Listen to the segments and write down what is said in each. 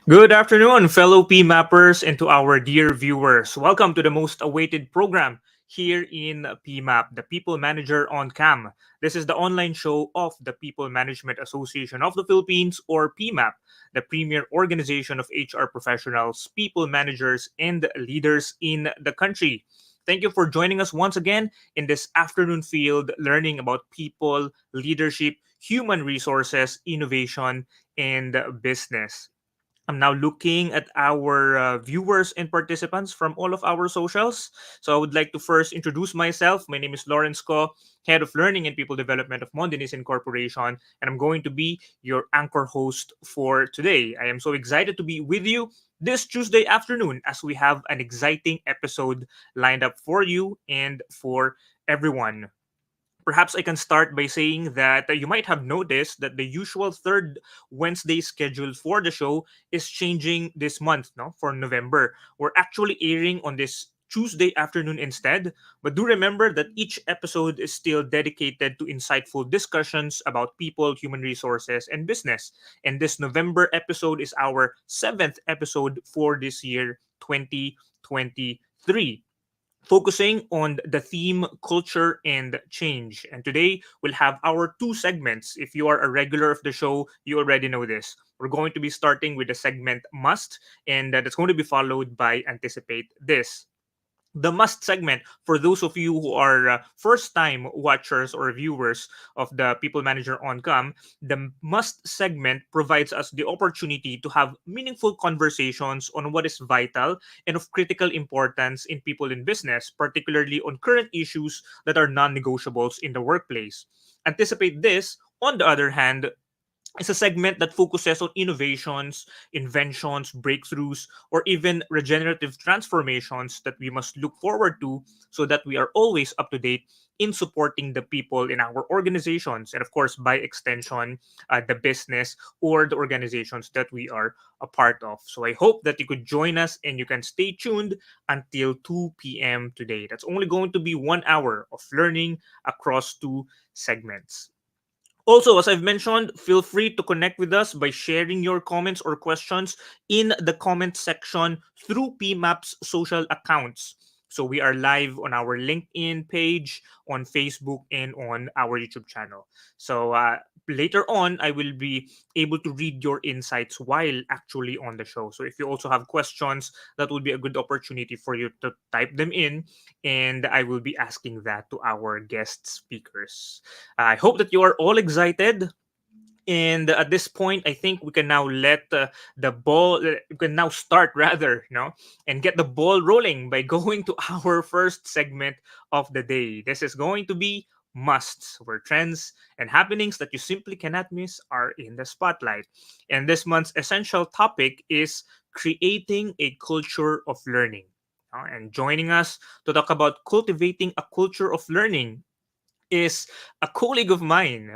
Good afternoon, fellow PMappers, and to our dear viewers. Welcome to the most awaited program here in PMAP, the People Manager on Cam. This is the online show of the People Management Association of the Philippines, or PMAP, the premier organization of HR professionals, people managers, and leaders in the country. Thank you for joining us once again in this afternoon field, learning about people, leadership, human resources, innovation, and business. I'm now looking at our viewers and participants from all of our socials. So I would like to first introduce myself. My name is Lawrence Ko, Head of Learning and People Development of Mondinis Incorporation, and I'm going to be your anchor host for today. I am so excited to be with you this Tuesday afternoon as we have an exciting episode lined up for you and for everyone. Perhaps I can start by saying that you might have noticed that the usual third Wednesday schedule for the show is changing this month, no, for November. We're actually airing on this Tuesday afternoon instead, but do remember that each episode is still dedicated to insightful discussions about people, human resources, and business. And this November episode is our seventh episode for this year, 2023, focusing on the theme culture and change. And today we'll have our two segments. If you are a regular of the show, you already know this. We're going to be starting with the segment must, and that's going to be followed by anticipate this. The must segment, for those of you who are first time watchers or viewers of the People Manager on Cam, the must segment provides us the opportunity to have meaningful conversations on what is vital and of critical importance in people in business, particularly on current issues that are non-negotiables in the workplace. Anticipate this, on the other hand, is a segment that focuses on innovations, inventions, breakthroughs, or even regenerative transformations that we must look forward to so that we are always up to date in supporting the people in our organizations, and of course, by extension, the business or the organizations that we are a part of. So I hope that you could join us and you can stay tuned until 2 p.m. today. That's only going to be 1 hour of learning across two segments. Also, as I've mentioned, feel free to connect with us by sharing your comments or questions in the comment section through PMAP's social accounts. So we are live on our LinkedIn page, on Facebook, and on our YouTube channel. So later on, I will be able to read your insights while actually on the show. So if you also have questions, that would be a good opportunity for you to type them in, and I will be asking that to our guest speakers. I hope that you are all excited. And at this point, I think we can now let the ball, we can now start rather, and get the ball rolling by going to our first segment of the day. This is going to be musts, where trends and happenings that you simply cannot miss are in the spotlight. And this month's essential topic is creating a culture of learning. And joining us to talk about cultivating a culture of learning is a colleague of mine,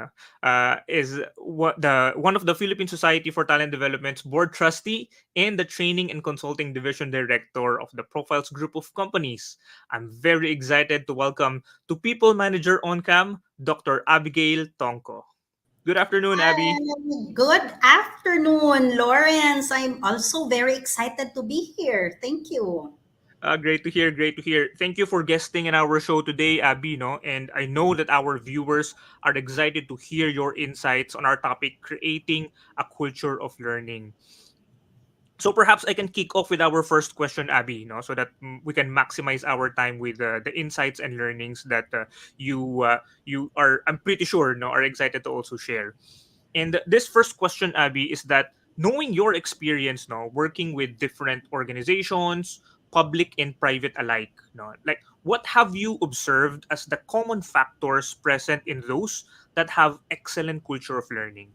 is one of the Philippine Society for Talent Development's board trustee and the training and consulting division director of the Profiles Group of Companies. I'm very excited to welcome to People Manager on Cam, Dr. Abigail Tongco. Good afternoon, Abby. Good afternoon, Lawrence. I'm also very excited to be here. Thank you. Great to hear. Great to hear. Thank you for guesting in our show today, Abby. No, and I know that our viewers are excited to hear your insights on our topic, creating a culture of learning. So perhaps I can kick off with our first question, Abby, so that we can maximize our time with the insights and learnings that you are, I'm pretty sure, are excited to also share. And this first question, Abby, is that knowing your experience, working with different organizations, public and private alike, like what have you observed as the common factors present in those that have excellent culture of learning?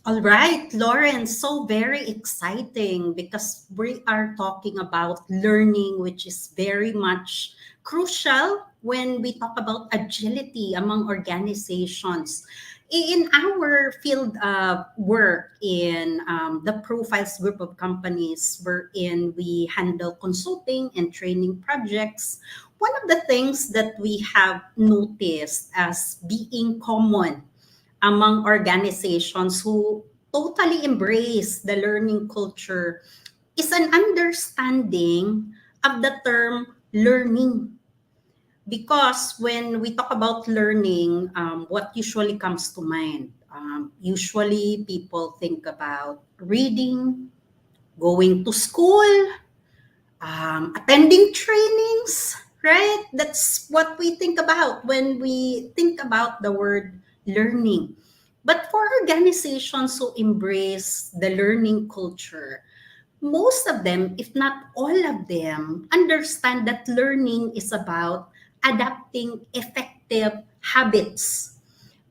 All right, Lawrence. So very exciting because we are talking about learning, which is very much crucial when we talk about agility among organizations. In our field of work in the Profiles group of companies, wherein we handle consulting and training projects, one of the things that we have noticed as being common among organizations who totally embrace the learning culture is an understanding of the term learning. Because when we talk about learning, what usually comes to mind? Usually people think about reading, going to school, attending trainings, right? That's what we think about when we think about the word learning. But for organizations who embrace the learning culture, most of them, if not all of them, understand that learning is about adapting effective habits,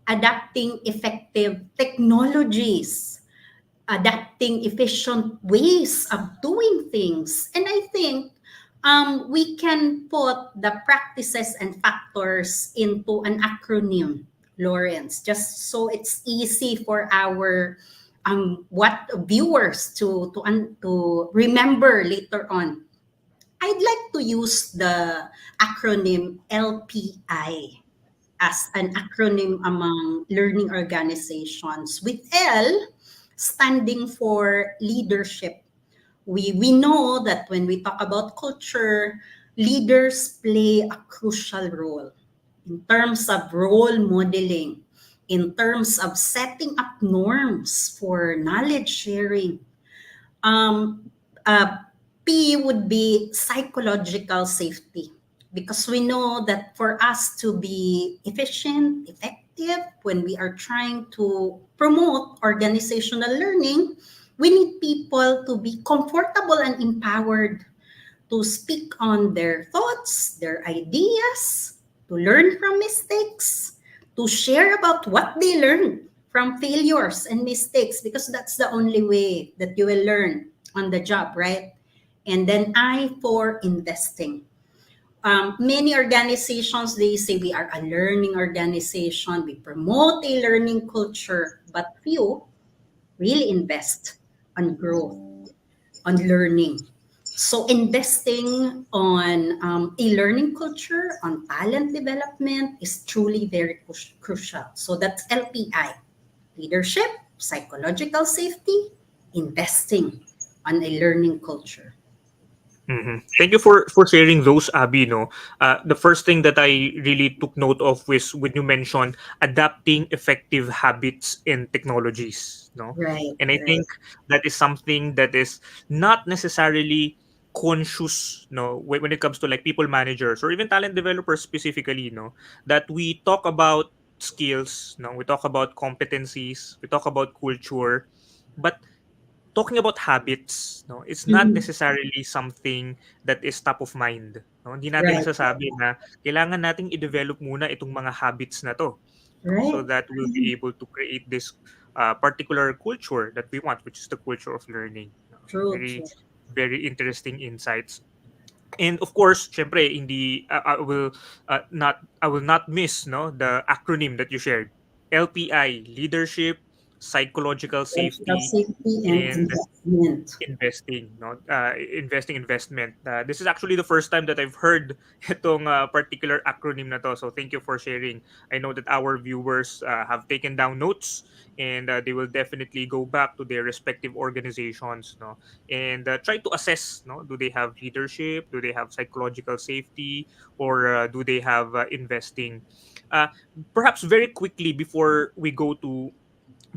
adapting effective technologies, adapting efficient ways of doing things. And I think we can put the practices and factors into an acronym, Lawrence, just so it's easy for our what viewers to remember later on. I'd like to use the acronym LPI as an acronym among learning organizations, with L standing for leadership. We know that when we talk about culture, leaders play a crucial role in terms of role modeling, in terms of setting up norms for knowledge sharing. Um, uh, P would be psychological safety, because we know that for us to be efficient, effective, when we are trying to promote organizational learning, we need people to be comfortable and empowered to speak on their thoughts, their ideas, to learn from mistakes, to share about what they learned from failures and mistakes, because that's the only way that you will learn on the job, right? And then I for investing. Many organizations, they say we are a learning organization, we promote a learning culture, but few really invest on growth, on learning. So investing on a learning culture, on talent development is truly very crucial. So that's LPI, leadership, psychological safety, investing on a learning culture. Thank you for sharing those, Abby. No, the first thing that I really took note of was when you mentioned adapting effective habits and technologies. No, Right, and I right. think that is something that is not necessarily conscious. No, when it comes to like people managers or even talent developers specifically. No, that we talk about skills. No, we talk about competencies. We talk about culture, but talking about habits, no, it's not Mhm. necessarily something that is top of mind. No? Hindi natin Right, nasasabi na kailangan nating i-develop muna itong mga habits na to, no? So right. that we'll be able to create this particular culture that we want, which is the culture of learning. No? So True, very, true. very interesting insights. And of course, syempre, hindi I will not miss no the acronym that you shared. LPI, leadership, psychological Psychological safety, safety and and investment. investing investment. This is actually the first time that I've heard itong particular acronym na to. So thank you for sharing. I know that our viewers have taken down notes, and they will definitely go back to their respective organizations, no, and try to assess, no, do they have leadership, do they have psychological safety, or do they have investing. Uh, Perhaps very quickly before we go to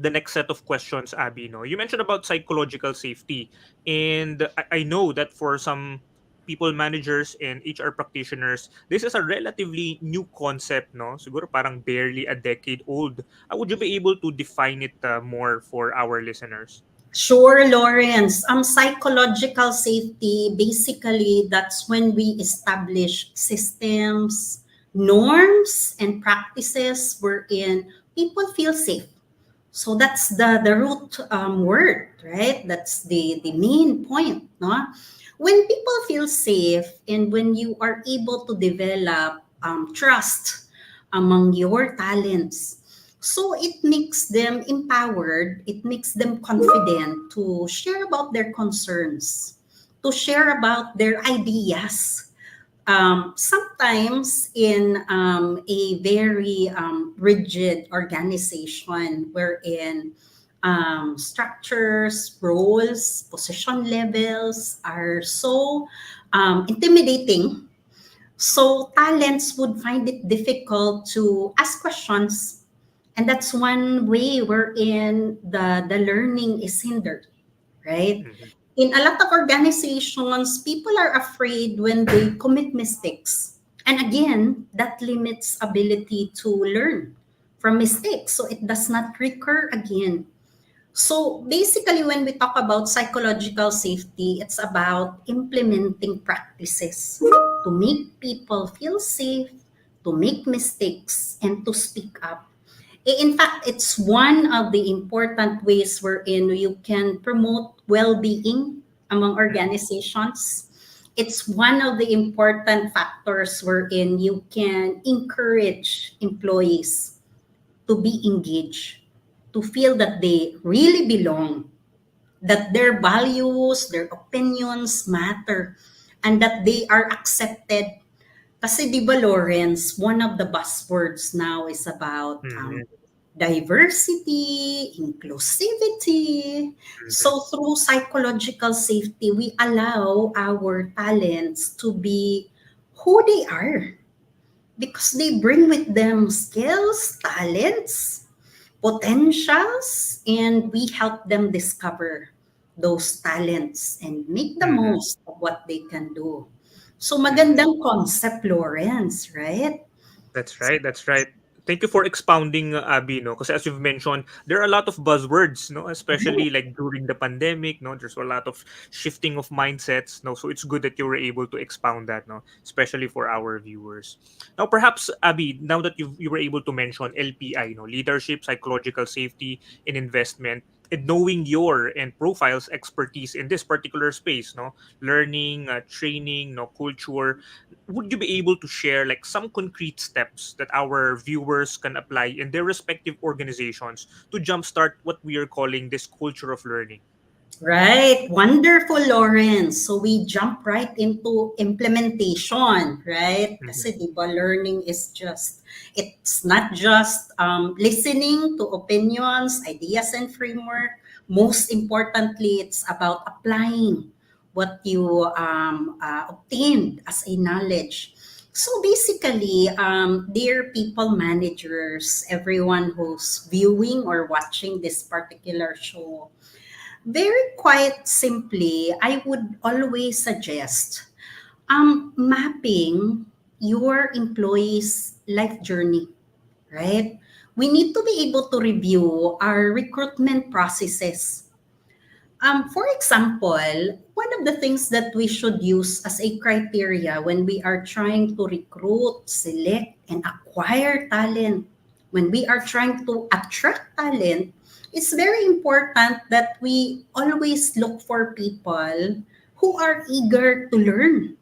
the next set of questions, Abby, no, you mentioned about psychological safety, and I know that for some people managers and HR practitioners, this is a relatively new concept, no? Siguro parang barely a decade old. Would you be able to define it more for our listeners? Sure, Lawrence. Psychological safety, basically, that's when we establish systems, norms, and practices wherein people feel safe. So that's the root word, right? That's the main point, no? When people feel safe and when you are able to develop trust among your talents, so it makes them empowered, it makes them confident to share about their concerns, to share about their ideas. Sometimes in a very rigid organization wherein structures, roles, position levels are so intimidating. So talents would find it difficult to ask questions. And that's one way wherein the learning is hindered, right? Mhm. In a lot of organizations, people are afraid when they commit mistakes. And again, that limits ability to learn from mistakes. So it does not recur again. So basically, when we talk about psychological safety, it's about implementing practices to make people feel safe, to make mistakes, and to speak up. In fact, it's one of the important ways wherein you can promote well-being among Mhm. organizations. It's one of the important factors wherein you can encourage employees to be engaged, to feel that they really belong, that their values, their opinions matter, and that they are accepted. Kasi di ba, Lawrence, one of the buzzwords now is about Mhm. diversity, inclusivity. Mhm. So through psychological safety, we allow our talents to be who they are because they bring with them skills, talents, potentials, and we help them discover those talents and make the Mhm. most of what they can do. So Mhm. magandang concept, Lawrence, right? That's right. That's right. Thank you for expounding, Abby. No, because as you've mentioned, there are a lot of buzzwords. No, especially like during the pandemic. No, there's a lot of shifting of mindsets. No, so it's good that you were able to expound that. No, especially for our viewers. Now, perhaps Abby, now that you were able to mention LPI, no, leadership, psychological safety, and investment, and knowing your and profiles expertise in this particular space. No, learning, training, no, culture, would you be able to share like some concrete steps that our viewers can apply in their respective organizations to jumpstart what we are calling this culture of learning? Right. Wonderful, Lawrence. So we jump right into implementation, right? Mhm. Kasi di ba, learning is just, it's not just listening to opinions, ideas, and framework. Most importantly, it's about applying what you obtained as a knowledge. So basically, dear people managers, everyone who's viewing or watching this particular show, very quite simply, I would always suggest mapping your employees' life journey, right? We need to be able to review our recruitment processes. For example, one of the things that we should use as a criteria when we are trying to recruit, select, and acquire talent, when we are trying to attract talent, it's very important that we always look for people who are eager to learn,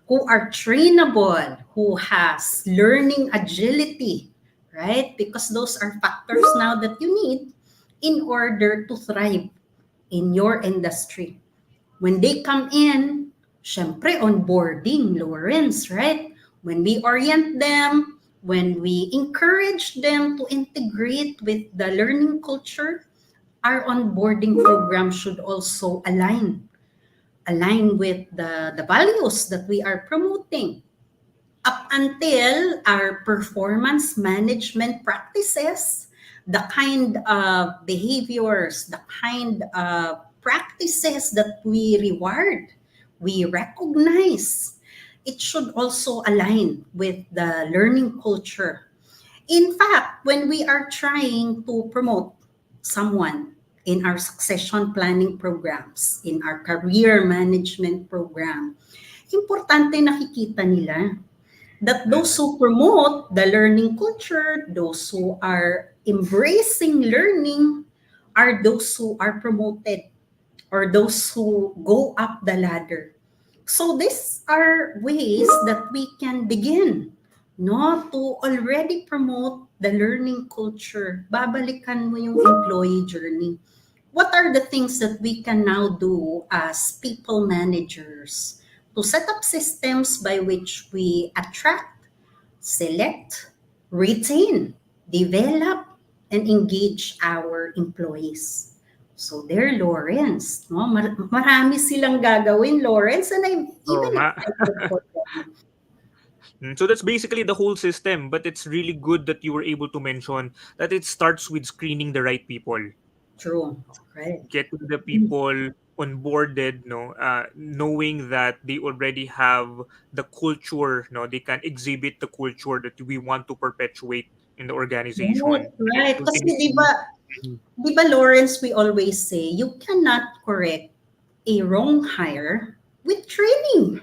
who are trainable, who has learning agility, right? Because those are factors now that you need in order to thrive in your industry. When they come in, syempre onboarding, Lawrence, right? When we orient them, when we encourage them to integrate with the learning culture, our onboarding program should also align with the values that we are promoting up until our performance management practices, the kind of behaviors, the kind of practices that we reward, we recognize, it should also align with the learning culture. In fact, when we are trying to promote someone in our succession planning programs, in our career management program, importante nakikita nila that those Mhm. who promote the learning culture, those who are embracing learning, are those who are promoted or those who go up the ladder. So these are ways that we can begin no to already promote the learning culture. Babalikan mo yung employee journey. What are the things that we can now do as people managers to set up systems by which we attract, select, retain, develop, and engage our employees. So there, Lawrence, no? Marami silang gagawin, Lawrence, and I'm Oo even nga. excited for them. So that's basically the whole system, but it's really good that you were able to mention that it starts with screening the right people, True, right? getting the people onboarded, knowing that they already have the culture, they can exhibit the culture that we want to perpetuate in the Right, organization. And right. Kasi ultimately, Mhm. di ba Lawrence, we always say, you cannot correct a wrong hire with training.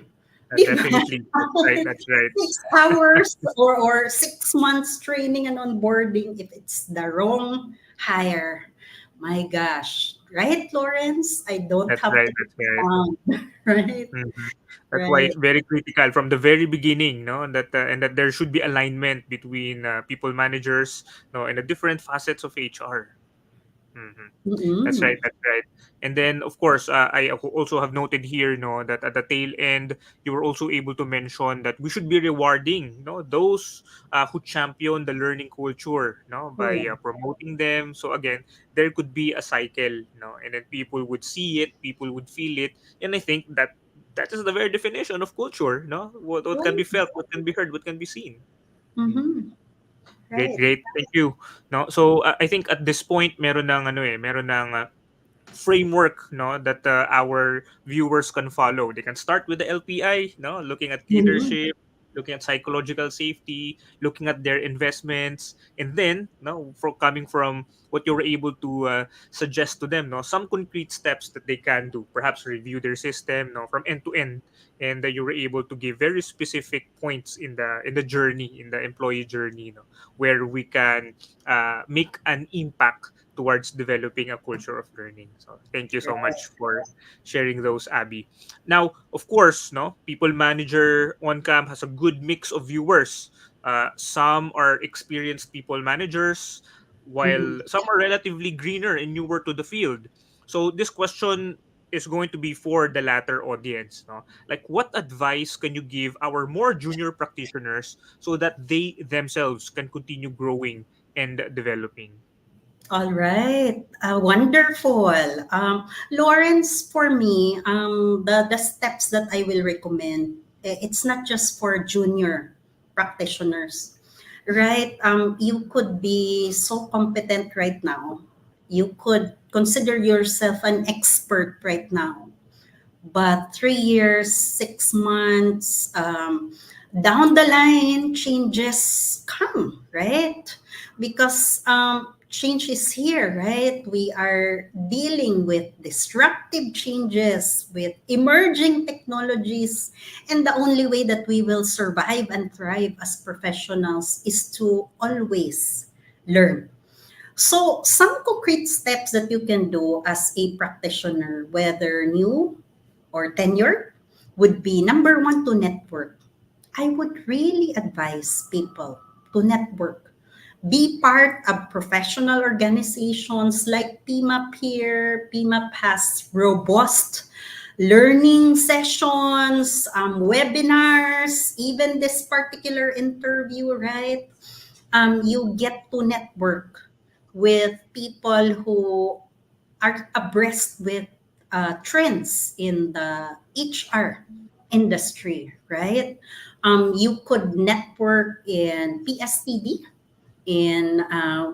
Di ba? Definitely, that's right. That's right. 6 hours or 6 months training and onboarding if it's the wrong hire. My gosh. Right, Lawrence? I don't That's have right. to be That's right. found. Right? Mhm. That's why Right. it's very critical from the very beginning, no, and that there should be alignment between people managers, no, and the different facets of HR. Mhm. That's right. Mm-mm. That's right. And then, of course, also have noted here, that at the tail end, you were also able to mention that we should be rewarding, those who champion the learning culture, by True. promoting them. So again, there could be a cycle, and then people would see it, people would feel it, and I think that is the very definition of culture, what can be Right. felt, what can be heard, what can be seen. Mhm. Mm-hmm. Great, Right. great. Thank you. No, so I think at this point meron ng framework, that our viewers can follow. They can start with the LPI, looking at Mm-hmm. leadership, looking at psychological safety, looking at their investments, and then, coming from what you were able to suggest to them, some concrete steps that they can do. Perhaps review their system, from end to end, and you were able to give very specific points in the journey, in the employee journey, where we can make an impact towards developing a culture of learning. So thank you so Right. much for sharing those, Abby. Now, of course, People Manager on Cam has a good mix of viewers. Some are experienced people managers, Mm-hmm. while some are relatively greener and newer to the field. So this question is going to be for the latter audience. Like, what advice can you give our more junior practitioners so that they themselves can continue growing and developing? All right, wonderful. Lawrence, for me, the steps that I will recommend, it's not just for junior practitioners, right? You could be so competent right now. You could consider yourself an expert right now, but 3 years, 6 months down the line, changes come, right? Because change is here, right? We are dealing with disruptive changes, with emerging technologies, and the only way that we will survive and thrive as professionals is to always learn. So, some concrete steps that you can do as a practitioner, whether new or tenured, would be number one, to network. I would really advise people to network. Be part of professional organizations like PMAP here. PMAP has robust learning sessions, webinars, even this particular interview, right? You get to network with people who are abreast with trends in the HR industry, right? You could network in PSTD, in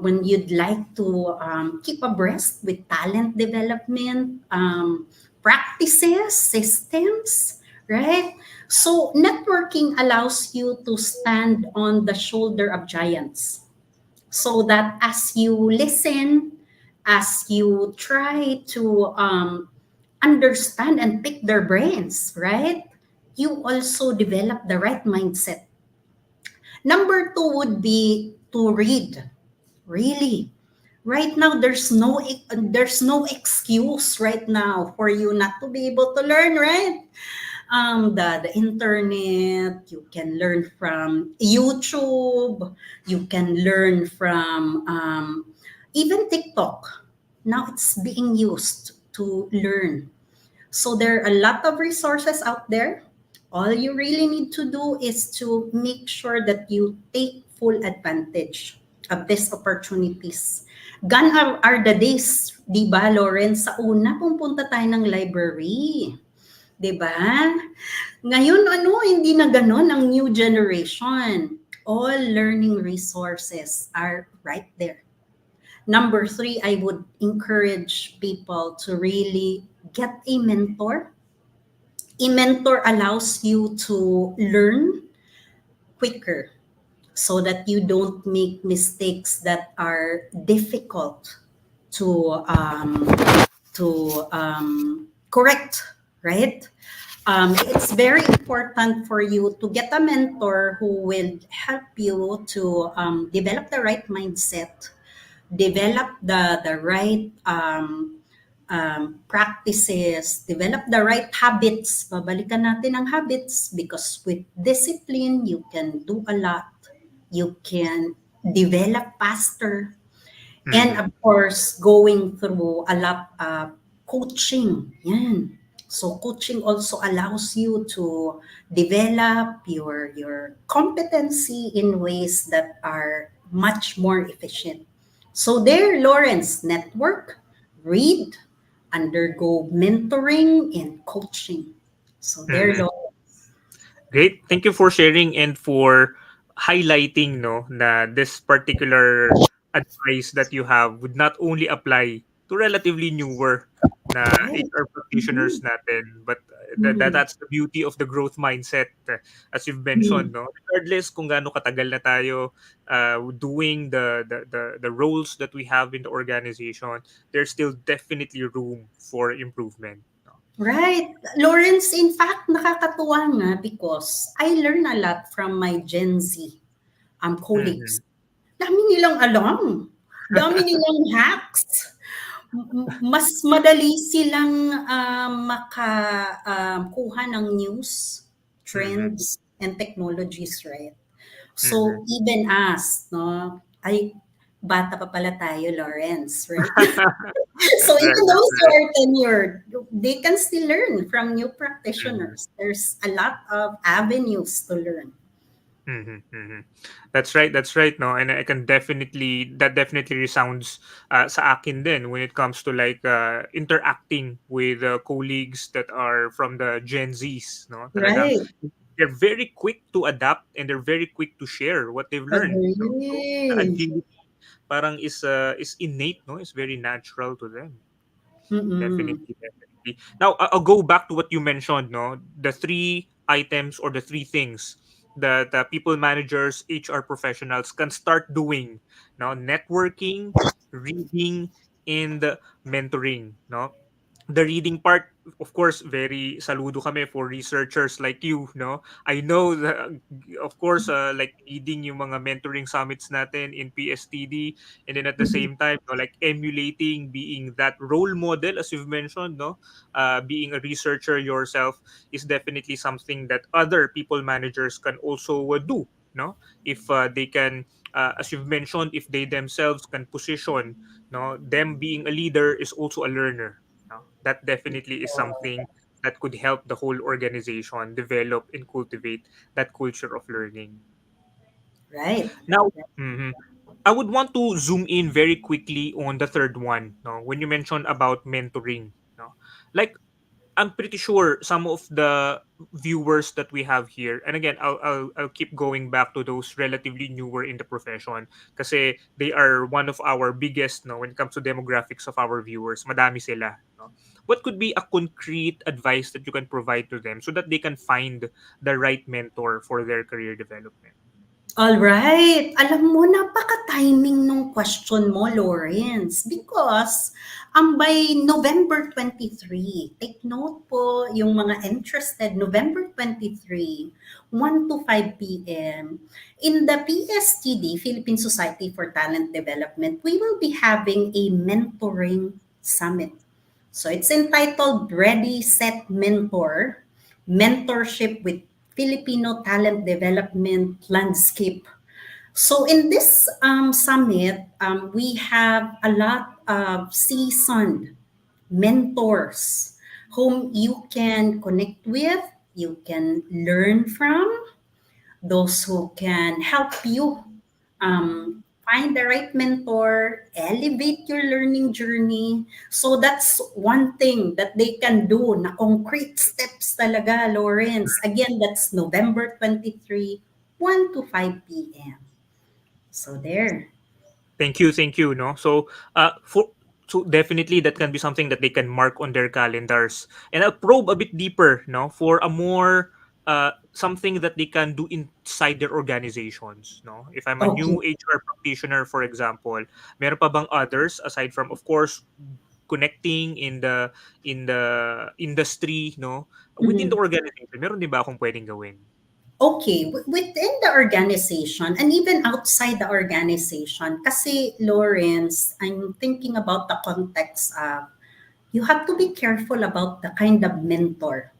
when you'd like to keep abreast with talent development practices, systems, right? So networking allows you to stand on the shoulder of giants, so that as you listen, as you try to understand and pick their brains, right? You also develop the right mindset. Number two would be to read. Really, right now there's no excuse right now for you not to be able to learn, right? The internet, you can learn from YouTube, you can learn from even TikTok. Now it's being used to learn. So there are a lot of resources out there. All you really need to do is to make sure that you take full advantage. of these opportunities. Gone are the days, di ba, Lawrence, sa una pumunta tayo ng library. Di ba? Ngayon, hindi na ganon ang new generation. All learning resources are right there. Number three, I would encourage people to really get a mentor. A mentor allows you to learn quicker so that you don't make mistakes that are difficult to correct, right? It's very important for you to get a mentor who will help you to develop the right mindset, develop the right practices, develop the right habits. Babalikan natin ang habits because with discipline, you can do a lot. You can develop faster. And Mhm. of course, going through a lot of coaching. Yan. So coaching also allows you to develop your competency in ways that are much more efficient. So there, Lawrence, network, read, undergo mentoring and coaching. So there, Mhm. Lawrence. Great. Thank you for sharing and for highlighting no na this particular advice that you have would not only apply to relatively newer na Right. HR practitioners Mhm. natin but Mhm. that's the beauty of the growth mindset as you've mentioned Mhm. no regardless kung gaano katagal na tayo doing the roles that we have in the organization, there's still definitely room for improvement no? Right. Lawrence, in fact, nakakatuwa nga because I learn a lot from my Gen Z Mhm. colleagues. Dami nilang alam. Dami nilang hacks. Mas madali silang makakuha ng news, Mhm. trends, and technologies, right? Mhm. So, even us, no? Ay, bata pa pala tayo, Lawrence, right? So That's right, even that's those who right. are tenured, they can still learn from new Mhm, practitioners. There's a lot of avenues to learn. mhm, mhm. That's right, no, and I can definitely that definitely resounds sa akin din when it comes to like interacting with colleagues that are from the Gen Zs, no? Talagang Right. they're very quick to adapt and they're very quick to share what they've learned, no? So the Agree. agility parang is innate, no? It's very natural to them. Mm-mm. Definitely, definitely. Now, I'll go back to what you mentioned, no? The three items or the three things that people managers, HR professionals can start doing. Now, networking, reading, and mentoring, no? The reading part, of course, very saludo kami for researchers like you, no? I know that, of course, like leading yung mga mentoring summits natin in PSTD, and then at the Mhm. same time, no, like emulating being that role model, as you've mentioned, no? Being a researcher yourself is definitely something that other people managers can also do, no? If they can, as you've mentioned, if they themselves can position, no, them being a leader is also a learner, no? That definitely is something that could help the whole organization develop and cultivate that culture of learning. Right. Now, mhm, I would want to zoom in very quickly on the third one. No, when you mentioned about mentoring, no, like I'm pretty sure some of the viewers that we have here, and again, I'll keep going back to those relatively newer in the profession, kasi they are one of our biggest, no, when it comes to demographics of our viewers. Madami sila, no. What could be a concrete advice that you can provide to them so that they can find the right mentor for their career development? All right. Alam mo, napaka-timing nung question mo, Lawrence. Because by November 23, take note po yung mga interested, November 23, 1 to 5 p.m. In the PSTD, Philippine Society for Talent Development, we will be having a mentoring summit. So it's entitled Ready, Set, Mentor, Mentorship with Filipino Talent Development Landscape. So in this summit, we have a lot of seasoned mentors whom you can connect with, you can learn from, those who can help you find the right mentor, elevate your learning journey. So that's one thing that they can do na concrete steps talaga, Lawrence. Again, that's November 23, 1 to 5 p.m. So there. Thank you. No, so definitely that can be something that they can mark on their calendars, and I'll probe a bit deeper. No, for a more something that they can do inside their organizations. No, if I'm a Okay. new HR practitioner, for example, meron pa bang others aside from, of course, connecting in the industry, no, within the Mhm. organization? Meron din ba akong pwedeng gawin? Okay, within the organization and even outside the organization, kasi Lawrence, I'm thinking about the context of you have to be careful about the kind of mentor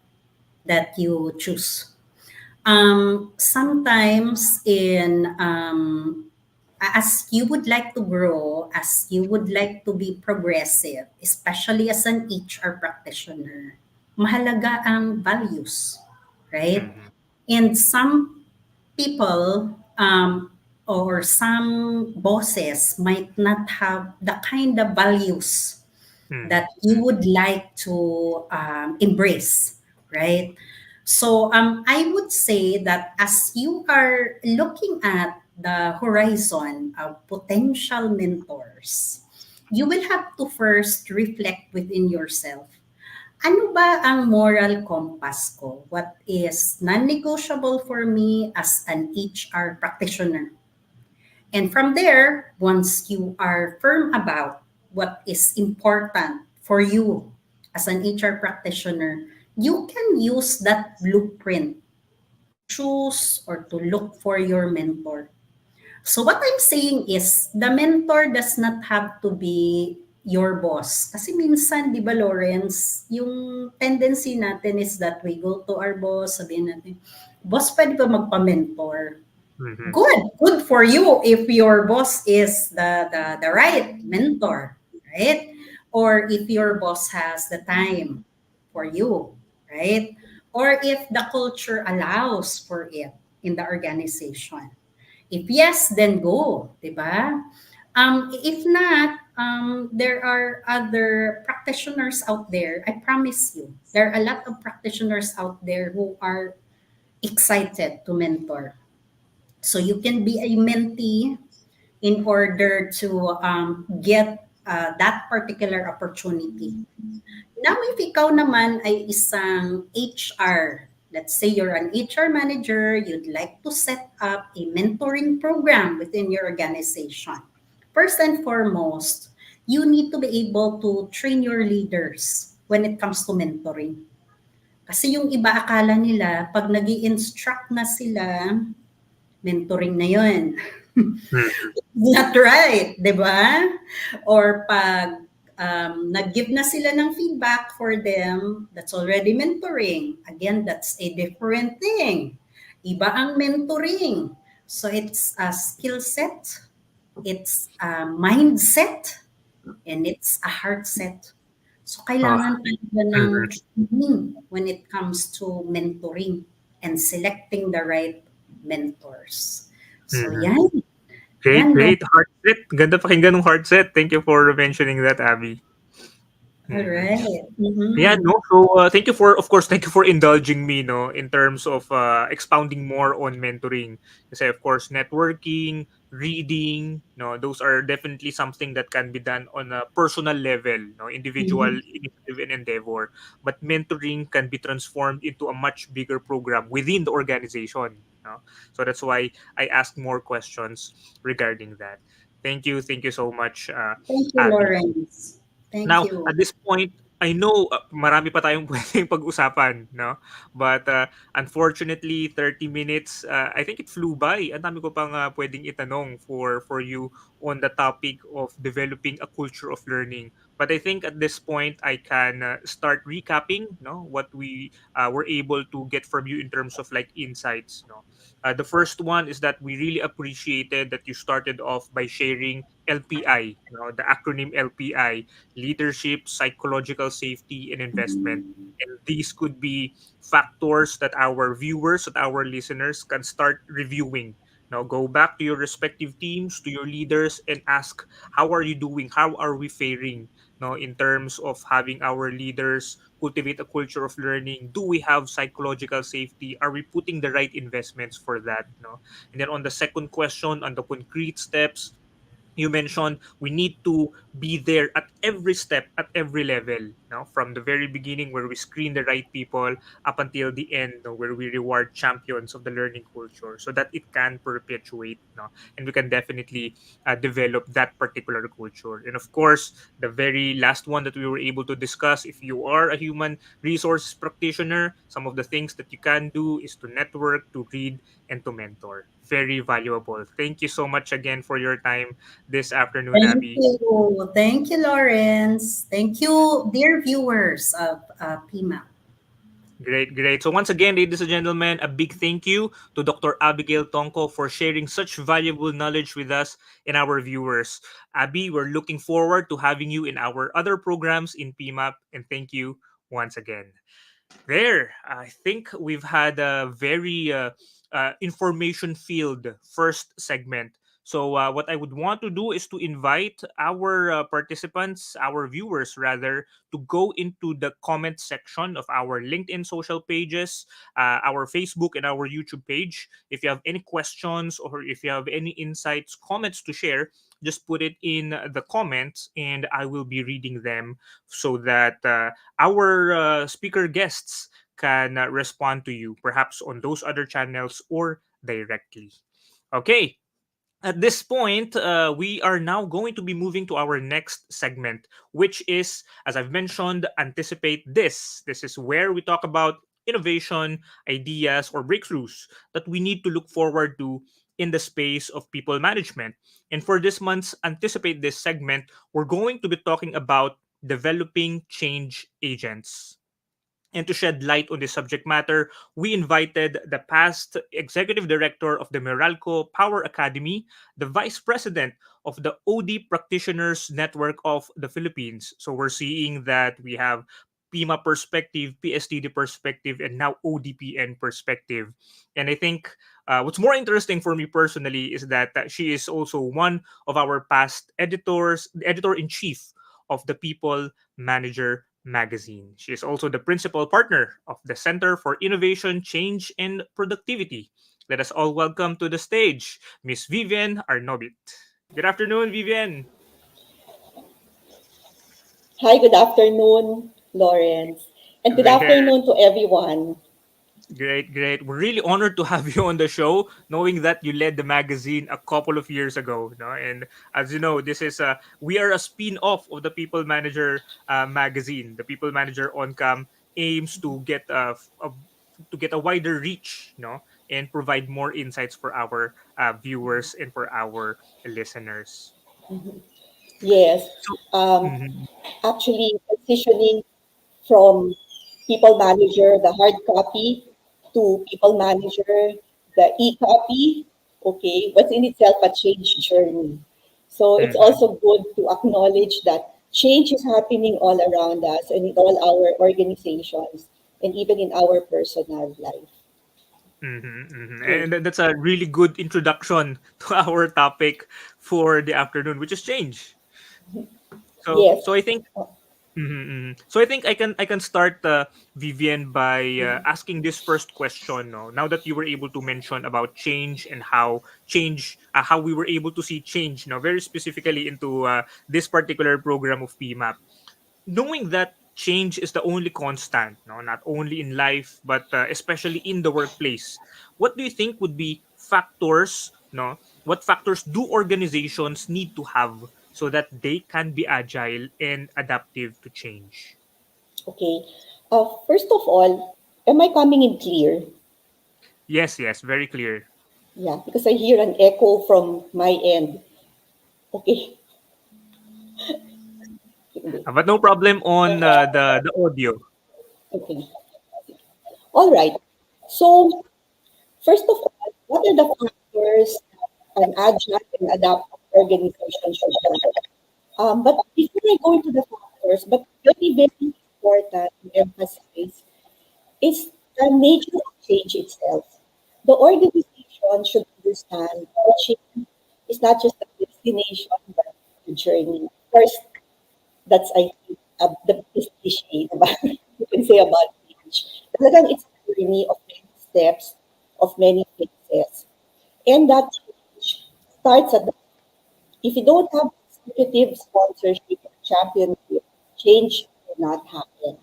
that you choose. Sometimes as you would like to grow, as you would like to be progressive, especially as an HR practitioner, mahalaga ang values, right? Mhm. And some people or some bosses might not have the kind of values Mhm. that you would like to embrace, right? So I would say that as you are looking at the horizon of potential mentors, you will have to first reflect within yourself. Ano ba ang moral compass ko? What is non-negotiable for me as an HR practitioner? And from there, once you are firm about what is important for you as an HR practitioner, you can use that blueprint to choose or to look for your mentor. So what I'm saying is, the mentor does not have to be your boss. Kasi minsan, di ba Lawrence, yung tendency natin is that we go to our boss, sabihin natin, boss, pwede ba magpa-mentor? Mhm. Good for you if your boss is the right mentor, right? Or if your boss has the time for you, right? Or if the culture allows for it in the organization. If yes, then go, di ba? If not, there are other practitioners out there. I promise you, there are a lot of practitioners out there who are excited to mentor. So you can be a mentee in order to get that particular opportunity. Now, if ikaw naman ay isang HR, let's say you're an HR manager, you'd like to set up a mentoring program within your organization. First and foremost, you need to be able to train your leaders when it comes to mentoring. Kasi yung iba akala nila, pag nag instruct na sila, mentoring na yun. Mhm. Not right, di ba? Or pag nag-give na sila ng feedback for them, that's already mentoring. Again, that's a different thing. Iba ang mentoring. So it's a skill set, it's a mindset, and it's a heart set. So Ah, kailangan talaga ng mhm. training when it comes to mentoring and selecting the right mentors. So Mhm. yan, Great, yan, Lord. great. Heart set. Ganda pakinggan ng heart set. Thank you for mentioning that, Abby. All Mhm. right. Yeah, Mm-hmm. no. So, thank you for, of course, thank you for indulging me, no, in terms of expounding more on mentoring. Kasi, of course, networking, reading, no, those are definitely something that can be done on a personal level, no, individual Mm-hmm. initiative and endeavor. But mentoring can be transformed into a much bigger program within the organization. No? So that's why I asked more questions regarding that. Thank you so much, Thank you, Abby. Lawrence. Thank Now, you. at this point, I know marami pa tayong pwedeng pag-usapan, no? But unfortunately, 30 minutes, I think it flew by. Ang dami ko pang pwedeng itanong for you on the topic of developing a culture of learning. But I think at this point, I can start recapping, no, what we were able to get from you in terms of like insights, no. The first one is that we really appreciated that you started off by sharing LPI, the acronym LPI: leadership, psychological safety, and investment. And these could be factors that our viewers, that our listeners can start reviewing. Now go back to your respective teams, to your leaders, and ask, how are you doing? How are we faring? No, in terms of having our leaders cultivate a culture of learning, do we have psychological safety? Are we putting the right investments for that? No, and then on the second question, on the concrete steps, you mentioned we need to be there at every step, at every level, now from the very beginning where we screen the right people up until the end, no, where we reward champions of the learning culture so that it can perpetuate, no, and we can definitely develop that particular culture. And of course, the very last one that we were able to discuss, if you are a human resource practitioner, some of the things that you can do is to network, to read, and to mentor. Very valuable. Thank you so much again for your time this afternoon, Thank Abby. you. Thank you, Lawrence. Thank you, dear viewers of PIMA. Great, great. So once again, ladies and gentlemen, a big thank you to Dr. Abigail Tongco for sharing such valuable knowledge with us and our viewers. Abby, we're looking forward to having you in our other programs in PMAP, and thank you once again. There, I think we've had a very information filled first segment. So, what I would want to do is to invite our participants, our viewers rather, to go into the comment section of our LinkedIn social pages, our Facebook, and our YouTube page. If you have any questions or if you have any insights, comments to share, just put it in the comments and I will be reading them so that our speaker guests can respond to you, perhaps on those other channels or directly. Okay, at this point, we are now going to be moving to our next segment, which is, as I've mentioned, anticipate this. This is where we talk about innovation, ideas, or breakthroughs that we need to look forward to in the space of people management. And for this month's Anticipate This segment, we're going to be talking about developing change agents. And to shed light on this subject matter, we invited the past executive director of the Meralco Power Academy, the vice president of the OD Practitioners Network of the Philippines. So we're seeing that we have PIMA perspective, PSTD perspective, and now ODPN perspective. And I think what's more interesting for me personally is that she is also one of our past editors, the editor in chief of the People Manager magazine. She is also the principal partner of the Center for Innovation, Change, and Productivity. Let us all welcome to the stage Miss VIvien Arnobit. Good afternoon, VIvien. Hi, good afternoon, Lawrence. And good There. afternoon to everyone. Great, great. We're really honored to have you on the show, knowing that you led the magazine a couple of years ago. No? And as you know, this is we are a spin-off of the People Manager magazine. The People Manager OnCam aims to get a wider reach, no, and provide more insights for our viewers and for our listeners. Mhm. Yes, So, um, mhm. actually transitioning from People Manager, the hard copy, to People Manager, the e-copy, okay, was in itself a change journey. So it's Mhm. also good to acknowledge that change is happening all around us and in all our organizations and even in our personal life. Okay. And that's a really good introduction to our topic for the afternoon, which is change. So, Yes. so I think, so I think I can start, Vivian, by asking this first question. No, now that you were able to mention about change and how change, how we were able to see change, now very specifically into this particular program of PMAP, knowing that change is the only constant, no, not only in life but especially in the workplace, what do you think would be factors, no, what factors do organizations need to have so that they can be agile and adaptive to change? Okay. First of all, am I coming in clear? Yes, yes, very clear. Yeah, because I hear an echo from my end. Okay. But no problem on the audio. Okay. All right. So, first of all, what are the factors that an agile and adaptive organization should have? But before I go into the factors, but very, very important to emphasize is the nature of change itself. The organization should understand is not just a destination, but a journey. Of course, that's, I think, the biggest cliche about you can say about change. Talagang it's a journey of many steps, of many phases. And that change starts at the, if you don't have executive sponsorship or championship, change will not happen.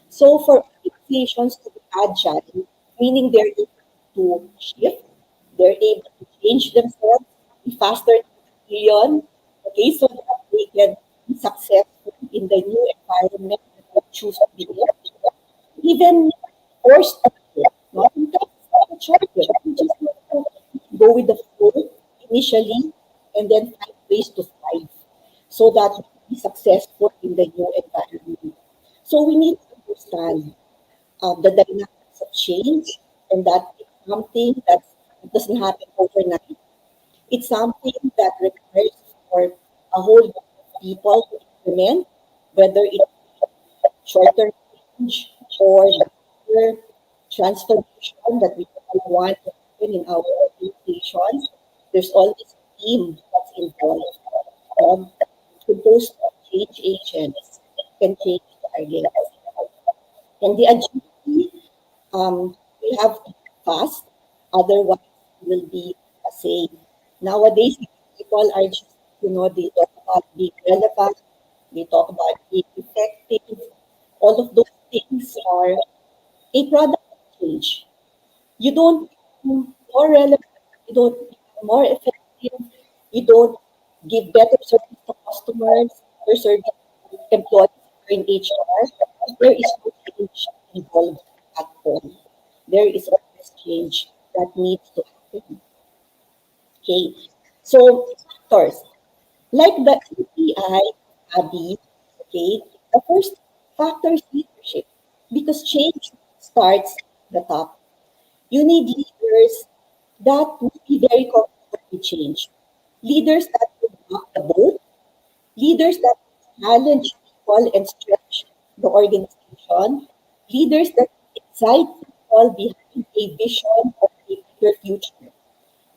So for organizations to be agile, meaning they're able to shift, they're able to change themselves, be faster than a million, okay, so that they can be successful in the new environment that they choose to be in, even forced to be in. No? Sometimes it's not a choice. You just have to go with the flow initially and then find ways to thrive so that you can be successful in the new environment. So we need to understand the dynamics of change and that it's something that doesn't happen overnight. It's something that requires for a whole group of people to implement, whether it's shorter change or the transformation that we all want to happen in our organizations. There's always a team that's involved, composed of change agents can change targets. And the agility, we have to be fast, otherwise it will be a say. Nowadays, people are just, they talk about being relevant, they talk about being effective. All of those things are a product of change. You don't become more relevant, you don't become more effective, you don't give better service to customers, better service to employees in HR. There is no change involved at all. There is always change that needs to happen. Okay. So factors like the API, Abby, okay, the first factor is leadership because change starts at the top. You need leaders that will be very comfortable with change. Leaders that will rock the boat, leaders that challenge people and stretch the organization, leaders that excite people behind a vision of a bigger future.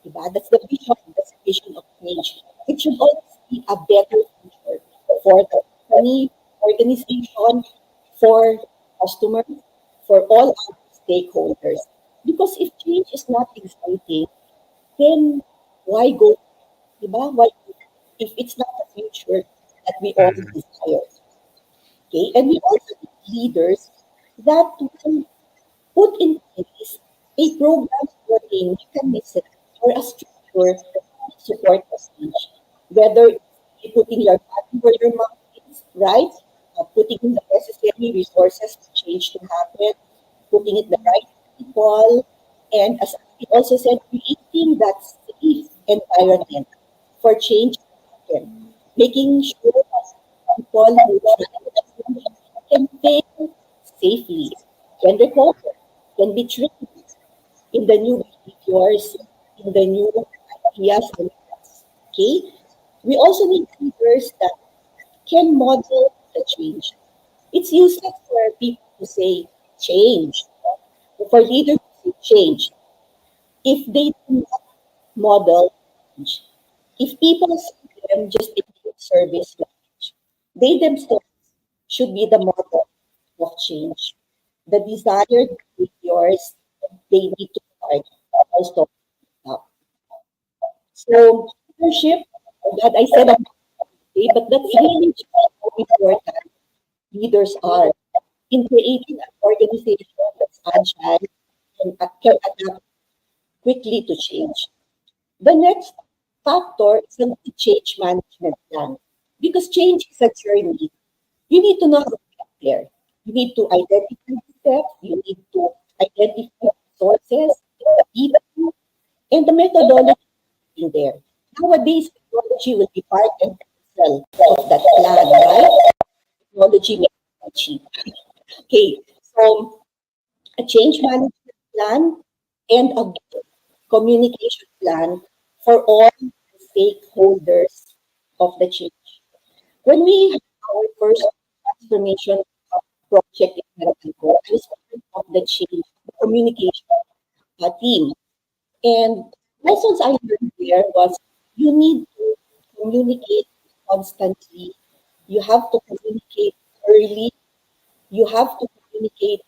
Diba? That's the vision, that's the vision of change. It should always be a better future for the company, organization, for customers, for all our stakeholders. Because if change is not exciting, then why go? Diba? Why, if it's not the future that we all Mhm. desire? Okay, and we also need leaders that will put in place a program or a mechanism or a structure to support the change. Whether it's putting your body where your mouth is, right? Putting in the necessary resources for change to happen, putting it the right people, and as I also said, creating that safe environment for change to happen. Making sure that people who try to change can fail safely, can recover, can be trained in the new behaviors, in the new ideas and thoughts. Okay? We also need leaders that can model the change. It's useless for people to say change, for leaders to say change, if they do not model change. If people see them just in lip service language, they themselves should be the model of change. The desired behaviors they need to start also up. So leadership, that I said I'm okay, but that's really just how important leaders are in creating an organization that's agile and can adapt quickly to change. The next factor is a good change management plan. Because change is a journey, you need to know how to get there. You need to identify the steps, you need to identify sources, the people, and the methodology in there. Nowadays, technology will be part and parcel of that plan, right? Technology makes it cheap. Okay, so a change management plan and a good communication plan for all the stakeholders of the change. When we had our first transformation project in Tongco, I was part of the change the communication team. And lessons I learned there was you you need to communicate constantly. You have to communicate early. You have to communicate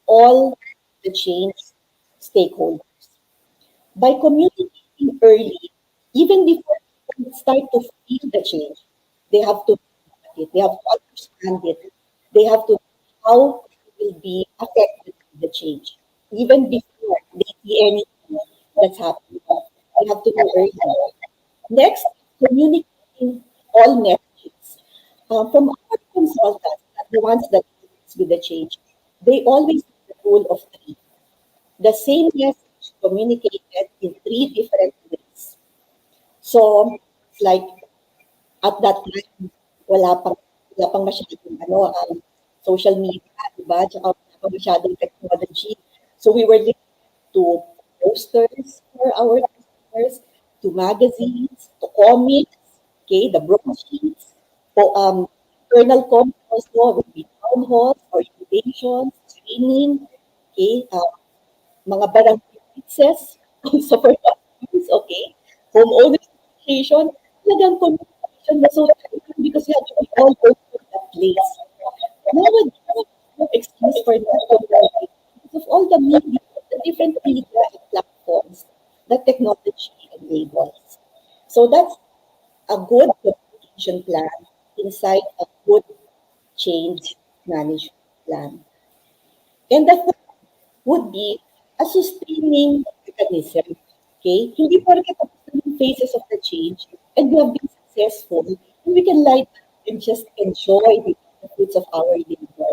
all the change stakeholders. By communicating early, even before people start to feel the change, they have to know about it, they have to understand it, they have to know how they will be affected by the change. Even before they see anything that's happening, they have to know early. Next, communicating all messages. From our consultants, the ones that deals with the change, they always have the rule of three. The same message communicated in three different ways. So, it's like at that time, wala pang masyadong social media, di ba? Tsaka wala pang masyadong technology. So, we were limited to posters for our customers, to magazines, to comics, okay, the broadsheets, internal conference, no, would be town halls, orientations, training, okay, mga barangay fixes, also for customers, okay, homeowners association, talagang communication was so tight because you had to be all over that place. Nowadays, no excuse for not communicating because of all the media, the different media and platforms that technology enables. So that's a good communication plan inside a good change management plan. And the third would be a sustaining mechanism. Okay? Hindi porke tapos na yung phases of the change and we have been successful and we can lie back and just enjoy the fruits of our labor.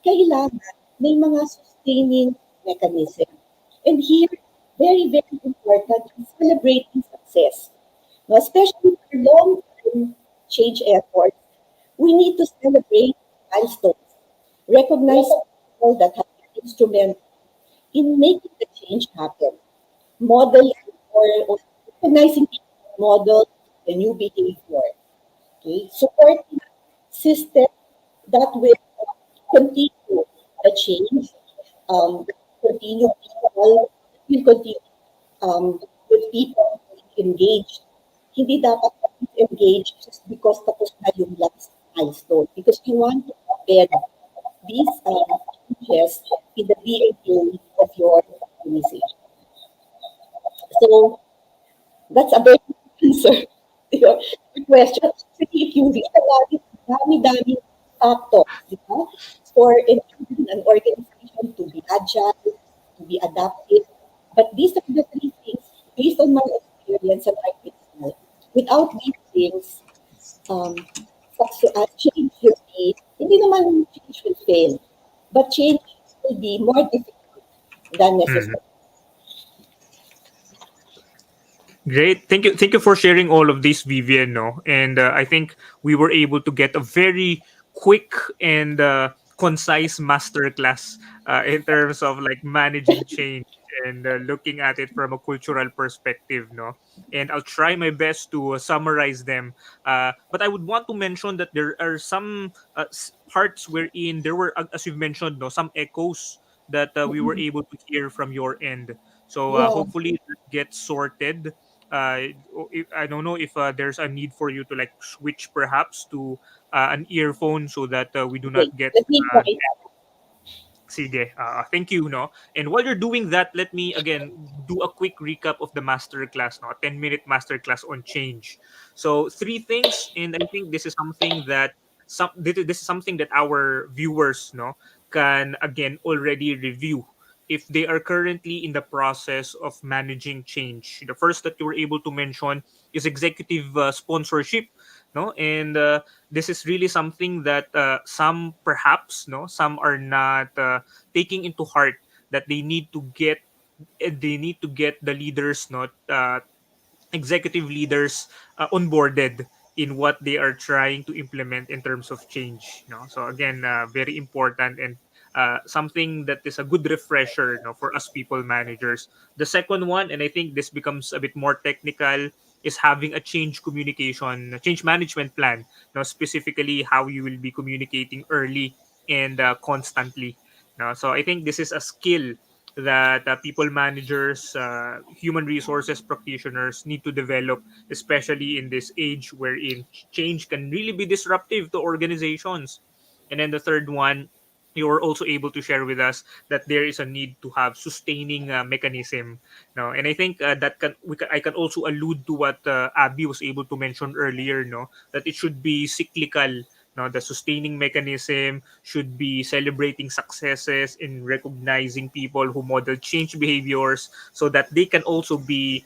Kailangan may mga sustaining mechanism. And here, very, very important is celebrating success. Now, especially for long-term change efforts, we need to celebrate milestones, recognize people that have been instrumental in making the change happen. Model or recognizing people model the new behavior. Okay, supporting system that will continue the change, continue people, will continue with people engaged. Hindi dapat engaged just because tapos na yung last milestone. Because we want to embed these changes in the DNA of your organization. So that's a very good answer to your question. Actually, if you read about it, dami-dami factors, di ba? For enabling an organization to be agile, to be adaptive. But these are the three things, based on my experience and my personal. Without these things, change will be, hindi naman change will fail, but change will be more difficult than Mhm. necessary. Great. Thank you for sharing all of this, Vivian. No, and I think we were able to get a very quick and concise masterclass in terms of like managing change and looking at it from a cultural perspective. No, and I'll try my best to summarize them. But I would want to mention that there are some parts wherein there were, as you've mentioned, no, some echoes that we were Mhm. able to hear from your end. So Yeah, hopefully that gets sorted. I don't know if there's a need for you to like switch perhaps to an earphone so that we do okay. not get Let me try that. Sige. Thank you, no? And while you're doing that, let me again do a quick recap of the masterclass, no? 10-minute masterclass on change. So, three things, and I think this is something that this is something that our viewers, no, can again already review if they are currently in the process of managing change. The first that you were able to mention is executive sponsorship, no? And this is really something that some perhaps, no, some are not taking into heart that they need to get the leaders, not executive leaders, onboarded in what they are trying to implement in terms of change, no? So again, very important, and something that is a good refresher, no, for us people managers. The second one, and I think this becomes a bit more technical, is having a change management plan, no, specifically how you will be communicating early and constantly, no? So I think this is a skill that people managers, human resources practitioners need to develop, especially in this age wherein change can really be disruptive to organizations. And then the third one, you were also able to share with us that there is a need to have sustaining mechanism. No, and I think that I can also allude to what Abby was able to mention earlier. No, that it should be cyclical. No, the sustaining mechanism should be celebrating successes in recognizing people who model change behaviors, so that they can also be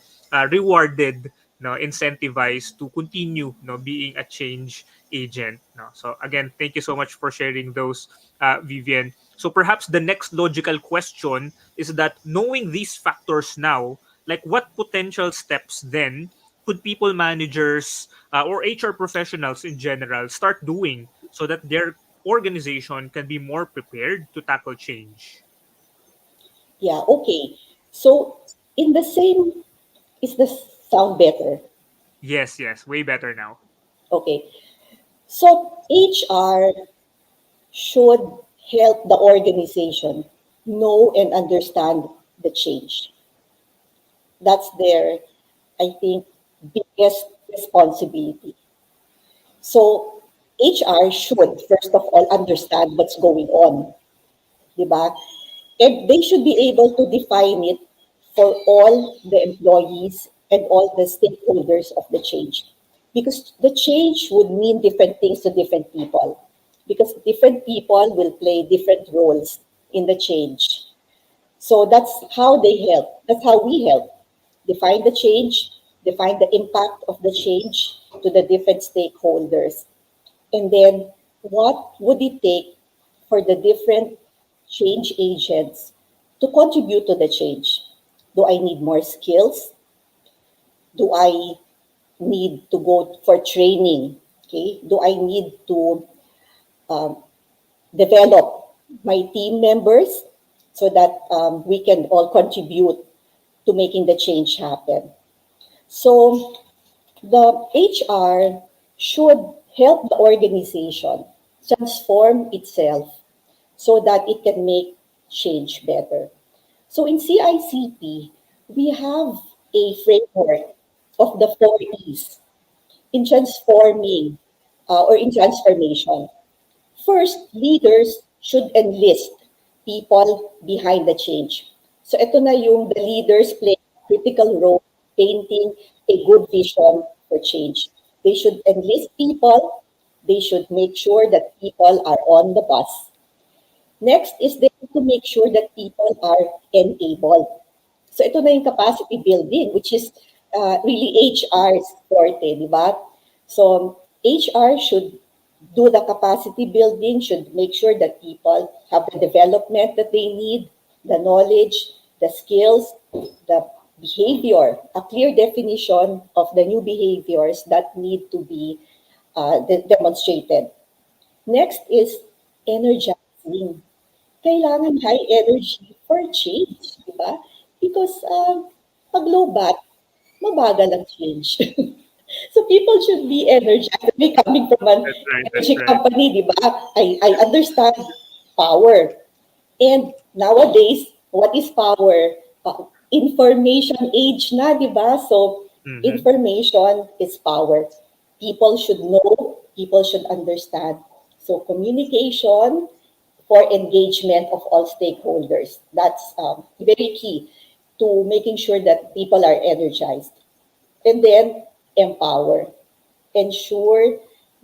rewarded, no, incentivized to continue, no, being a change agent. No, so again, thank you so much for sharing those, Vivian. So perhaps the next logical question is that, knowing these factors now, like what potential steps then could people managers, or HR professionals in general start doing so that their organization can be more prepared to tackle change? Yeah, okay. So in the same, is the sound better? Yes, yes, way better now. Okay. So HR should help the organization know and understand the change. That's their, I think, biggest responsibility. So HR should, first of all, understand what's going on, di ba? And they should be able to define it for all the employees and all the stakeholders of the change. Because the change would mean different things to different people. Because different people will play different roles in the change. So that's how they help. That's how we help. Define the change, define the impact of the change to the different stakeholders. And then what would it take for the different change agents to contribute to the change? Do I need more skills? Do I need to go for training? Okay. Do I need to um, develop my team members so that we can all contribute to making the change happen? So the HR should help the organization transform itself so that it can make change better. So in CICP, we have a framework of the four E's in transforming or in transformation. First, leaders should enlist people behind the change. So ito na yung the leaders play a critical role painting a good vision for change. They should enlist people. They should make sure that people are on the bus. Next is they need to make sure that people are enabled. So ito na yung capacity building, which is really HR's forte, di ba? So HR should do the capacity building, should make sure that people have the development that they need, the knowledge, the skills, the behavior, a clear definition of the new behaviors that need to be demonstrated. Next is energizing. Kailangan high energy for change, di ba? Because pag low bat, mabagal ang change. So people should be energized. Me coming from an That's right. That's energy right. company, di ba? I understand power. And nowadays, what is power? Information age na, di ba? So Mm-hmm. information is power. People should know, people should understand. So communication for engagement of all stakeholders. That's very key to making sure that people are energized. And then empower. Ensure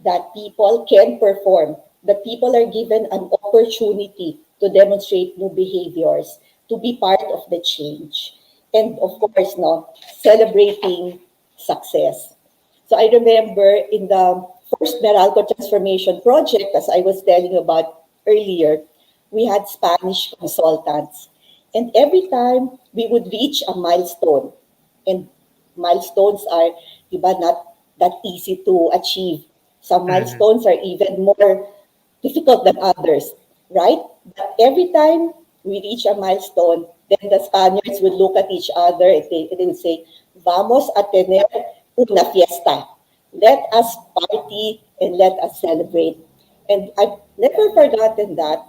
that people can perform, that people are given an opportunity to demonstrate new behaviors, to be part of the change. And of course, no, celebrating success. So I remember in the first Meralco Transformation Project, as I was telling you about earlier, we had Spanish consultants. And every time we would reach a milestone, and milestones are, diba, not that easy to achieve. Some Mm-hmm. milestones are even more difficult than others, right? But every time we reach a milestone, then the Spaniards would look at each other and they would say, "Vamos a tener una fiesta. Let us party and let us celebrate." And I've never forgotten that.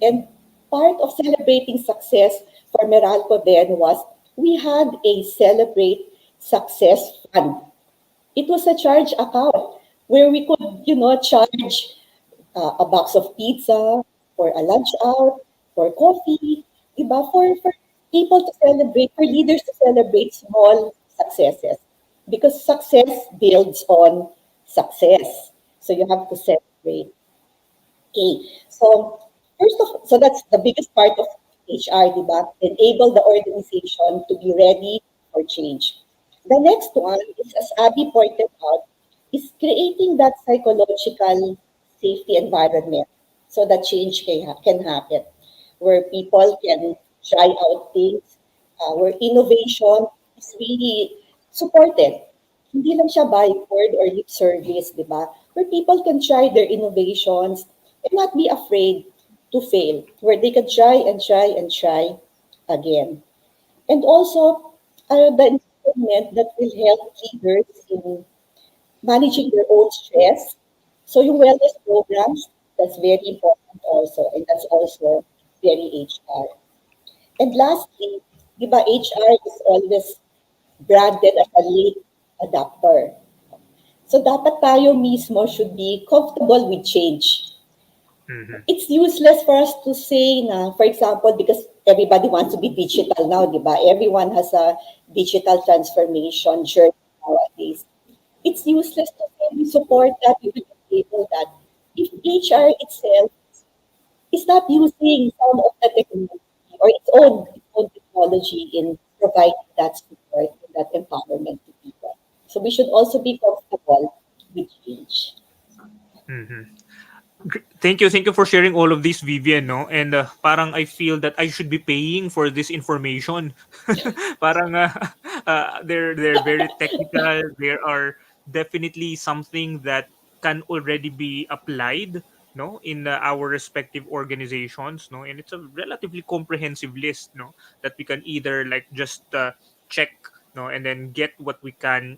And part of celebrating success for Meralco then was we had a Celebrate Success Fund. It was a charge account where we could, charge a box of pizza, for a lunch out, for coffee, iba, for people to celebrate, for leaders to celebrate small successes. Because success builds on success. So you have to celebrate. Okay. So that's the biggest part of HR, di ba? Enable the organization to be ready for change. The next one is, as Abby pointed out, is creating that psychological safety environment so that change can happen, where people can try out things, where innovation is really supported. Hindi lang siya byword or lip service, di ba? Where people can try their innovations and not be afraid to fail, where they can try and try and try again. And also, the environment that will help leaders in managing their own stress. So yung wellness programs, that's very important also, and that's also very HR. And lastly, di ba, HR is always branded as a late adapter. So dapat tayo mismo should be comfortable with change. Mhm. It's useless for us to say na, for example, because everybody wants to be digital now, di ba? Everyone has a digital transformation journey nowadays. It's useless to say we support that, we will enable that. If HR itself is not using some of the technology or its own technology in providing that support and that empowerment to people. So we should also be comfortable with change. Mhm. Thank you for sharing all of this, Vivian, no? And parang I feel that I should be paying for this information. Parang they're very technical. There are definitely something that can already be applied, no, in our respective organizations, no, and it's a relatively comprehensive list, no, that we can either like just check, no, and then get what we can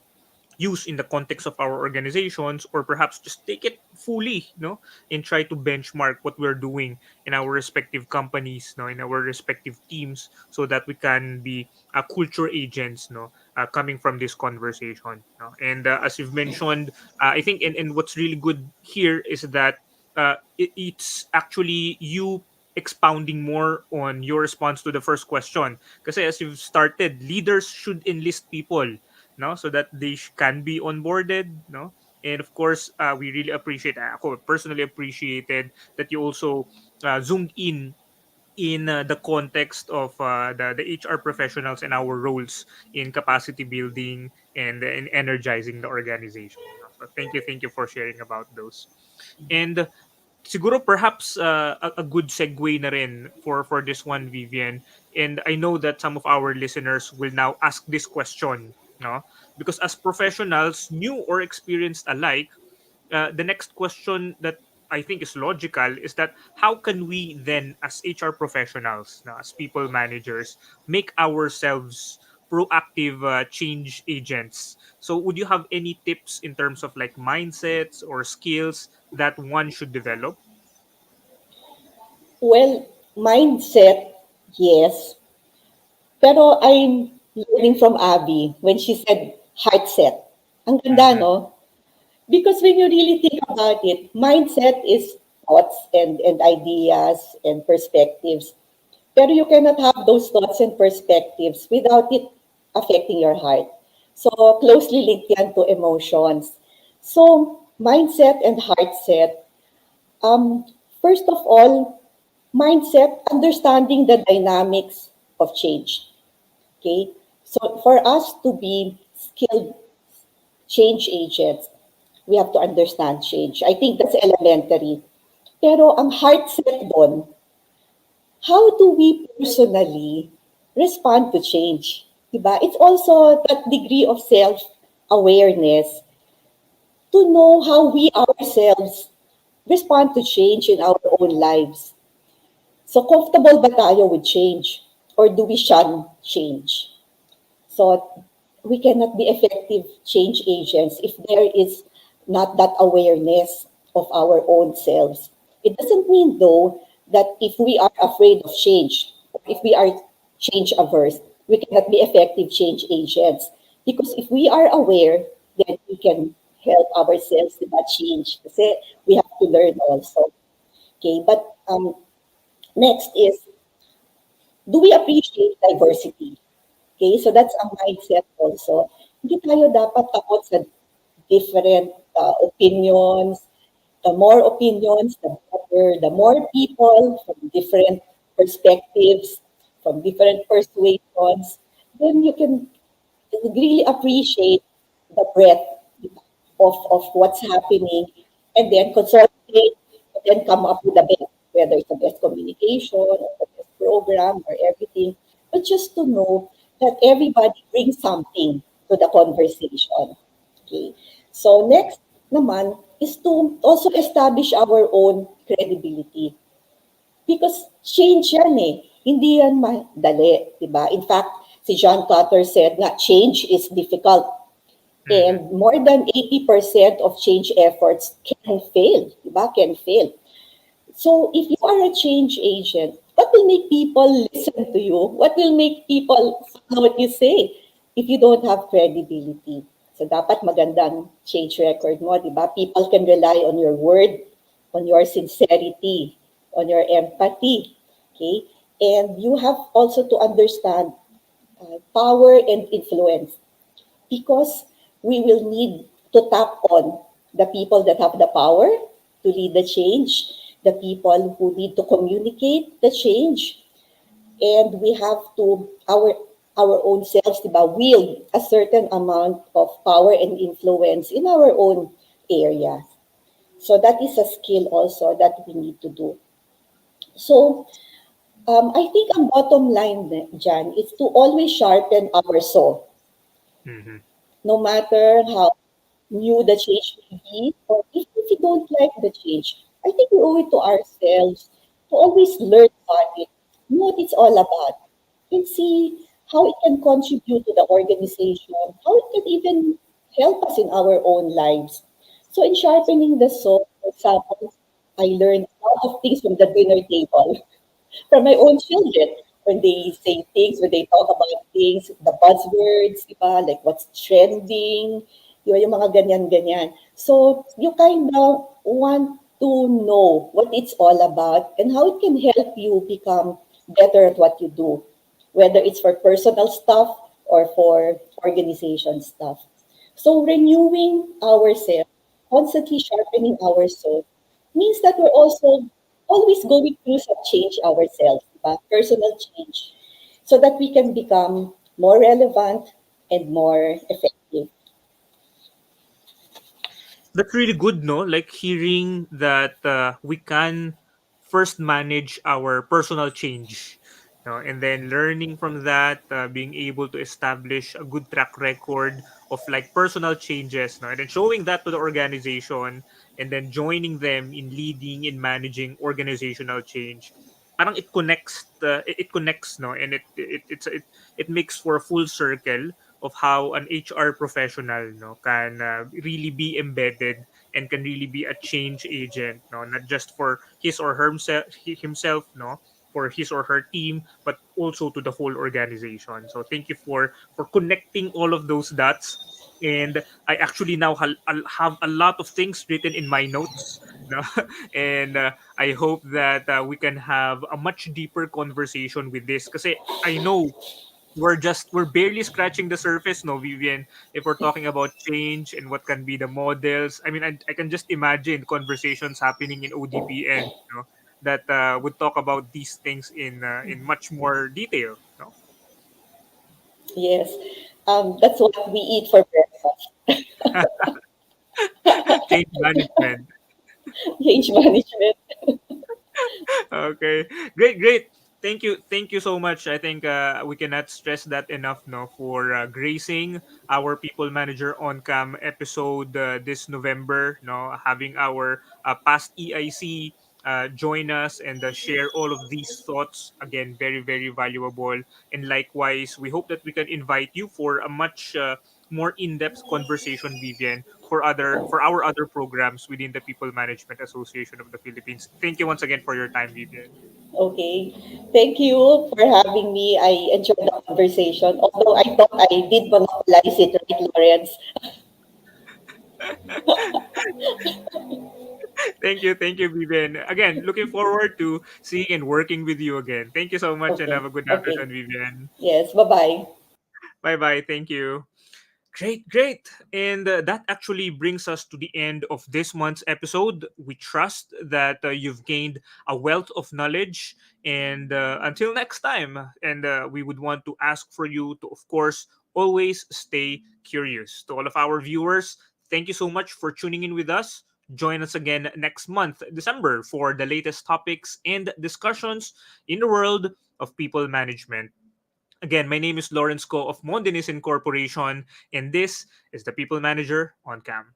use in the context of our organizations, or perhaps just take it fully, no, and try to benchmark what we're doing in our respective companies, no, in our respective teams, so that we can be culture agents, no, coming from this conversation, no. And as you've mentioned, I think, and what's really good here is that it's actually you expounding more on your response to the first question, because as you've started, leaders should enlist people, no, so that they can be onboarded, no. And of course, we really appreciate, ako personally appreciated that you also zoomed in the context of the HR professionals and our roles in capacity building and in energizing the organization, no? So thank you for sharing about those. And siguro perhaps a good segue na rin for this one, Vivian. And I know that some of our listeners will now ask this question, no? Because as professionals, new or experienced alike, the next question that I think is logical is that how can we then, as HR professionals, no, as people managers, make ourselves proactive change agents? So, would you have any tips in terms of like mindsets or skills that one should develop? Well, mindset, yes. Pero I'm learning from Abby when she said heart set. Ang ganda, Mm-hmm. no? Because when you really think about it, mindset is thoughts and ideas and perspectives. Pero you cannot have those thoughts and perspectives without it affecting your heart. So closely linked yan to emotions. So mindset and heart set. Um, First of all, mindset, understanding the dynamics of change. Okay? So for us to be skilled change agents, we have to understand change. I think that's elementary. Pero ang heart set doon, how do we personally respond to change? Diba? It's also that degree of self-awareness to know how we ourselves respond to change in our own lives. So comfortable ba tayo with change? Or do we shun change? So we cannot be effective change agents if there is not that awareness of our own selves. It doesn't mean, though, that if we are afraid of change, if we are change averse. We cannot be effective change agents because if we are aware, then we can help ourselves to change. Kasi we have to learn also. Okay, but next is, do we appreciate diversity? Okay, so that's a mindset also. Hindi tayo dapat takot sa different opinions. The more opinions, the better. The more people from different perspectives, from different persuasions, then you can really appreciate the breadth of what's happening and then consolidate and then come up with the best, whether it's the best communication or the best program or everything. But just to know that everybody brings something to the conversation. Okay. So next naman is to also establish our own credibility. Because change yan eh. Hindi yan madali, di ba? In fact, si John Cotter said that change is difficult. Mm-hmm. And more than 80% of change efforts can fail, di ba? Can fail. So if you are a change agent, what will make people listen to you? What will make people follow what you say if you don't have credibility? So dapat magandang change record mo, di ba? People can rely on your word, on your sincerity, on your empathy. Okay? And you have also to understand power and influence because we will need to tap on the people that have the power to lead the change, the people who need to communicate the change, and we have to our own selves diba, wield a certain amount of power and influence in our own area. So that is a skill also that we need to do. So I think ang bottom line dyan is to always sharpen our saw, Mm-hmm. no matter how new the change may be, or if you don't like the change. I think we owe it to ourselves to always learn about it, know what it's all about, and see how it can contribute to the organization, how it can even help us in our own lives. So in sharpening the saw, for example, I learned a lot of things from the dinner table from my own children when they say things, when they talk about things, the buzzwords, di ba? Like what's trending, di ba? Yung mga ganyan-ganyan. So you kind of want to know what it's all about and how it can help you become better at what you do, whether it's for personal stuff or for organization stuff. So renewing ourselves, constantly sharpening our soul, means that we're also always going through some change ourselves, diba? Personal change, so that we can become more relevant and more effective. That's really good, no? Like hearing that we can first manage our personal change, no? And then learning from that, being able to establish a good track record of like personal changes, no? And then showing that to the organization, and then joining them in leading in managing organizational change. Parang it connects, no? And it makes for a full circle of how an HR professional, no, can really be embedded and can really be a change agent, no, not just for his or himself, no, for his or her team, but also to the whole organization. So thank you for connecting all of those dots. And I actually now I'll have a lot of things written in my notes, no? And I hope that we can have a much deeper conversation with this, because I know we're barely scratching the surface, no, Vivian, if we're talking about change and what can be the models. I mean, I can just imagine conversations happening in ODPN, you know, that would talk about these things in much more detail, no? Yes, that's what we eat for breakfast. Change management. Change management. Okay, great. Thank you so much. I think we cannot stress that enough, no, for gracing our people manager on cam episode this November, no, having our past EIC join us and share all of these thoughts. Again, very very valuable. And likewise, we hope that we can invite you for a much more in-depth conversation, Vivian, for our other programs within the People Management Association of the Philippines. Thank you once again for your time, Vivian. Okay. Thank you for having me. I enjoyed the conversation. Although I thought I did monopolize it, right, Lawrence? Thank you, Vivian. Again, looking forward to seeing and working with you again. Thank you so much and Okay. have a good Okay. afternoon, Vivian. Yes. Bye-bye. Bye bye. Thank you. Great, great. And that actually brings us to the end of this month's episode. We trust that you've gained a wealth of knowledge. And until next time, and we would want to ask for you to, of course, always stay curious. To all of our viewers, thank you so much for tuning in with us. Join us again next month, December, for the latest topics and discussions in the world of people management. Again, my name is Lawrence Co of Mondenison Corporation, and this is the People Manager on Cam.